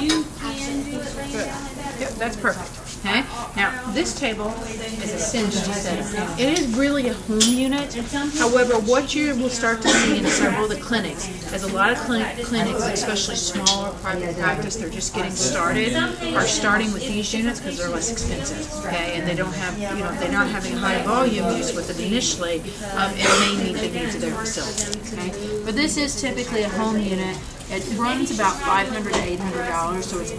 You can do it laying down. Yep, that's perfect. Okay. Now this table is a cinched setup. It is really a home unit. However, what you will start to see in several of the clinics is a lot of clinics, especially smaller private practice, they're just getting started, are starting with these units because they're less expensive. Okay, and they don't have, they're not having high volume use with it initially. It may meet the needs of their facility. Okay, but this is typically a home unit. It runs about $500 to $800, so it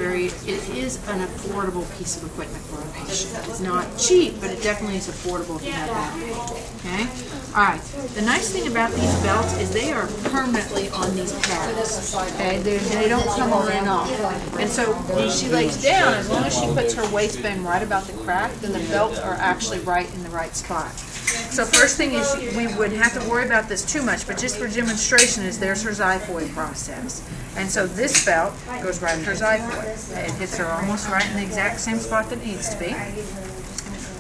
is an affordable piece of equipment for a patient. It's not cheap, but it definitely is affordable if you have that. Okay? Alright, the nice thing about these belts is they are permanently on these pads. Okay? They don't come on and off. And so when she lays down, as long as she puts her waistband right about the crack, then the belts are actually right in the right spot. So first thing is, we wouldn't have to worry about this too much, but just for demonstration is there's her xiphoid process. And so this belt goes right in her xiphoid. It hits her almost right in the exact same spot that it needs to be.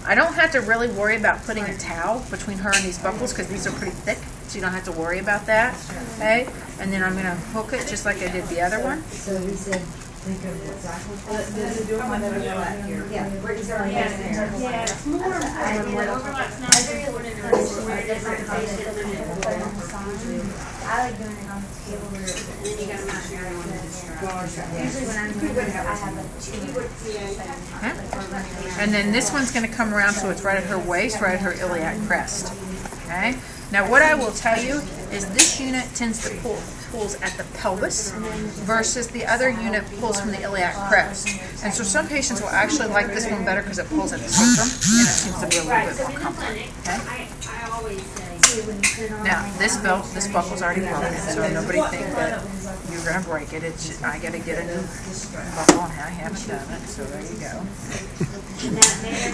I don't have to really worry about putting a towel between her and these buckles because these are pretty thick, so you don't have to worry about that. Okay? And then I'm going to hook it just like I did the other one. So he said, think of the I like doing it on the table and then you got to match your one. Usually when I'm doing it, I have a 2. And then this one's going to come around so it's right at her waist, right at her iliac crest. Okay? Now what I will tell you is this unit tends to pulls at the pelvis versus the other unit pulls from the iliac crest. And so some patients will actually like this one better because it pulls at the sternum and it seems to be a little bit more comfortable. Okay? Now this buckle's already broken, so nobody think that you're going to break it. I got to get a new buckle and I haven't done it, so there you go.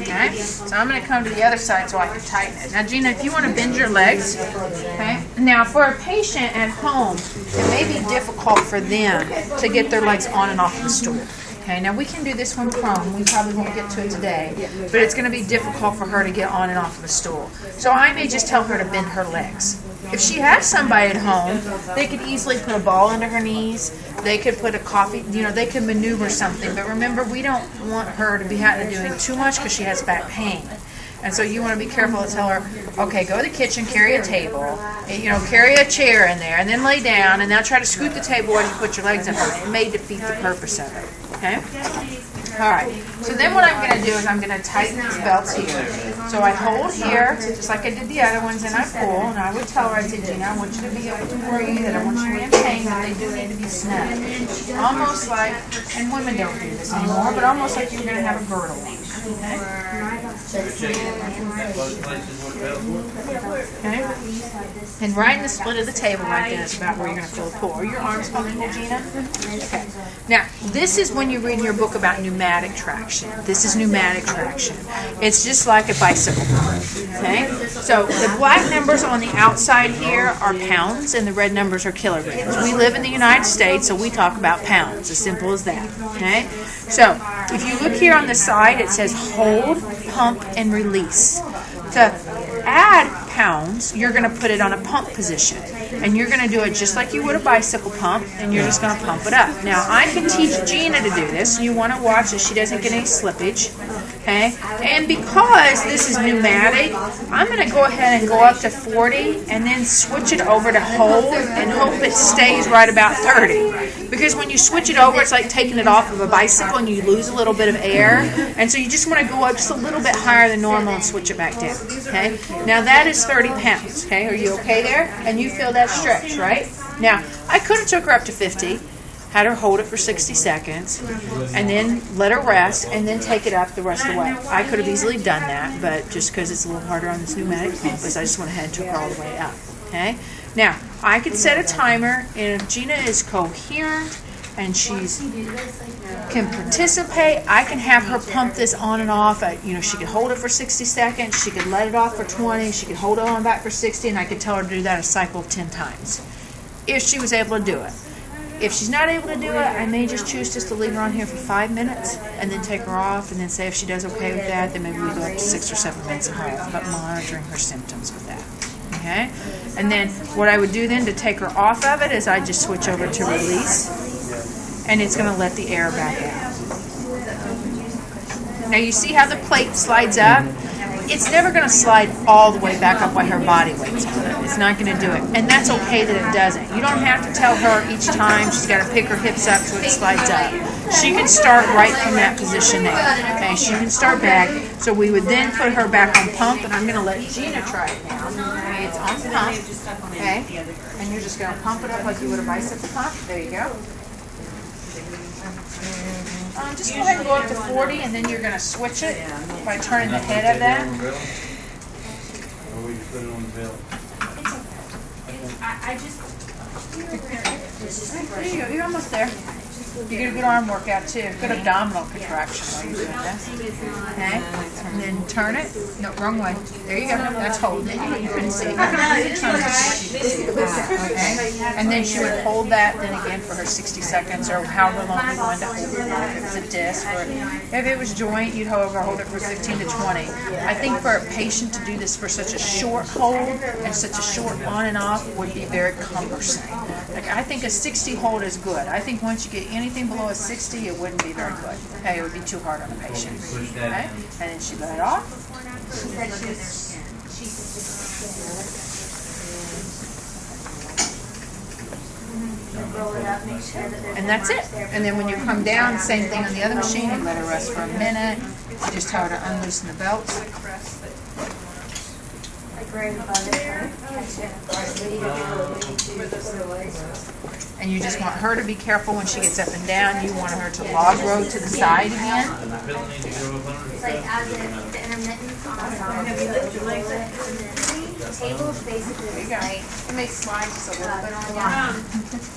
Okay, so I'm going to come to the other side so I can tighten it. Now Gina, if you want to bend your legs, okay. Now for a patient at home, it may be difficult for them to get their legs on and off the stool. Okay, now we can do this one prone. We probably won't get to it today, but it's going to be difficult for her to get on and off of the stool. So I may just tell her to bend her legs. If she has somebody at home, they could easily put a ball under her knees. They could put a coffee, they could maneuver something. But remember, we don't want her to be doing too much because she has back pain. And so you want to be careful to tell her, okay, go to the kitchen, carry a table, carry a chair in there, and then lay down, and now try to scoot the table as you put your legs in front. It may defeat the purpose of it. Okay? All right. So then what I'm going to do is I'm going to tighten these belts here. So I hold here, just like I did the other ones, and I pull, and I would tell her, I said, Gina, I want you to be able to breathe, and I want you to be in pain, but they do need to be snug. Almost like, and women don't do this anymore, but almost like you're going to have a girdle. Okay? And right in the split of the table right there is about where you're going to feel the pull. Are your arms comfortable, Gina? Okay. Now, this is when you read in your book about pneumatic traction. This is pneumatic traction. It's just like a bicycle. Okay? So the black numbers on the outside here are pounds and the red numbers are kilograms. We live in the United States, so we talk about pounds. As simple as that. Okay? So if you look here on the side, it says hold, pump, and release. To add pounds, you're going to put it on a pump position. And you're going to do it just like you would a bicycle pump, and you're just going to pump it up. Now, I can teach Gina to do this. You want to watch that she doesn't get any slippage. Okay? And because this is pneumatic, I'm going to go ahead and go up to 40 and then switch it over to hold and hope it stays right about 30. Because when you switch it over, it's like taking it off of a bicycle and you lose a little bit of air. And so you just want to go up just a little bit higher than normal and switch it back down. Okay? Now that is 30 pounds. Okay? Are you okay there? And you feel that stretch, right? Now, I could have took her up to 50, had her hold it for 60 seconds, and then let her rest, and then take it up the rest of the way. I could have easily done that, but just because it's a little harder on this pneumatic pump, I just went ahead and took her all the way up. Okay? Now, I could set a timer, and if Gina is coherent and can participate, I can have her pump this on and off. She could hold it for 60 seconds, she could let it off for 20, she could hold it on back for 60, and I could tell her to do that a cycle of 10 times if she was able to do it. If she's not able to do it, I may just choose just to leave her on here for 5 minutes and then take her off and then say if she does okay with that, then maybe we go up to 6 or 7 minutes and her off, but monitoring her symptoms with that. Okay? And then what I would do then to take her off of it is I just switch over to release. and it's going to let the air back out. Now you see how the plate slides up? It's never going to slide all the way back up while her body weight's on it. It's not going to do it. And that's okay that it doesn't. You don't have to tell her each time she's got to pick her hips up so it slides up. She can start right from that position there. Okay, she can start back. So we would then put her back on pump, and I'm going to let Gina try it now. Okay, it's on pump. Okay, and you're just going to pump it up like you would a bicycle pump. There you go. Just go ahead and go up to 40, and then you're going to switch it by turning the head of that. There you go. You're almost there. You get a good arm workout too. Good abdominal contraction while you're doing this. Okay, and then turn it. No, wrong way. There you go. That's holding it. You couldn't see it. Okay, and then she would hold that then again for her 60 seconds or however long you wanted to hold it. If it was a disc or if it was joint, you'd hold it for 15 to 20. I think for a patient to do this for such a short hold and such a short on and off would be very cumbersome. Like I think a 60 hold is good. I think once you get anything below a 60, it wouldn't be very good. Okay, it would be too hard on the patient. Okay, and then she let it off. And that's it. And then when you come down, same thing on the other machine. You let her rest for a minute. You just tell her to unloosen the belts. And you just want her to be careful when she gets up and down. You want her to log roll to the side again. Like as if the intermittence on the side. Have you lifted your legs up? The table is basically like It may slide just a little bit on the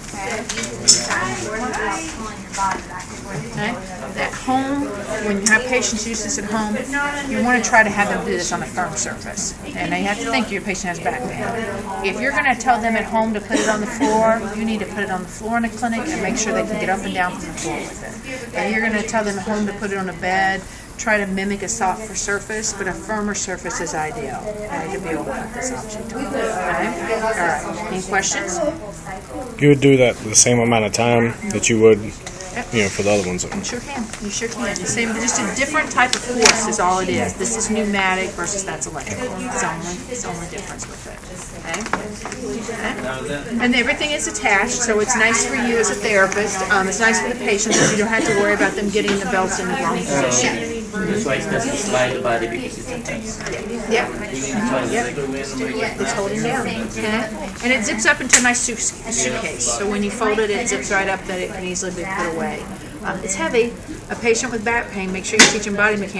Okay. At home, when you have patients use this at home, you want to try to have them do this on a firm surface. And they have to think your patient has back pain. If you're going to tell them at home to put it on the floor, you need to put it on the floor in the clinic and make sure they can get up and down from the floor with it. And you're going to tell them at home to put it on a bed, try to mimic a softer surface, but a firmer surface is ideal. I need to be able to put this object on. Okay? All right. Any questions? You would do that the same amount of time that you would, for the other ones. You sure can. You sure can. Same, just a different type of force is all it is. This is pneumatic versus that's electrical. It's the only difference with it. Okay? And everything is attached, so it's nice for you as a therapist. It's nice for the patient because you don't have to worry about them getting the belts in the wrong position. That's why it doesn't slide the body because it's attached. Yep. Yep. It's holding down. Okay? And it zips up into my suitcase. So when you fold it, it zips right up that it can easily be put away. It's heavy. A patient with back pain, make sure you teach them body mechanics.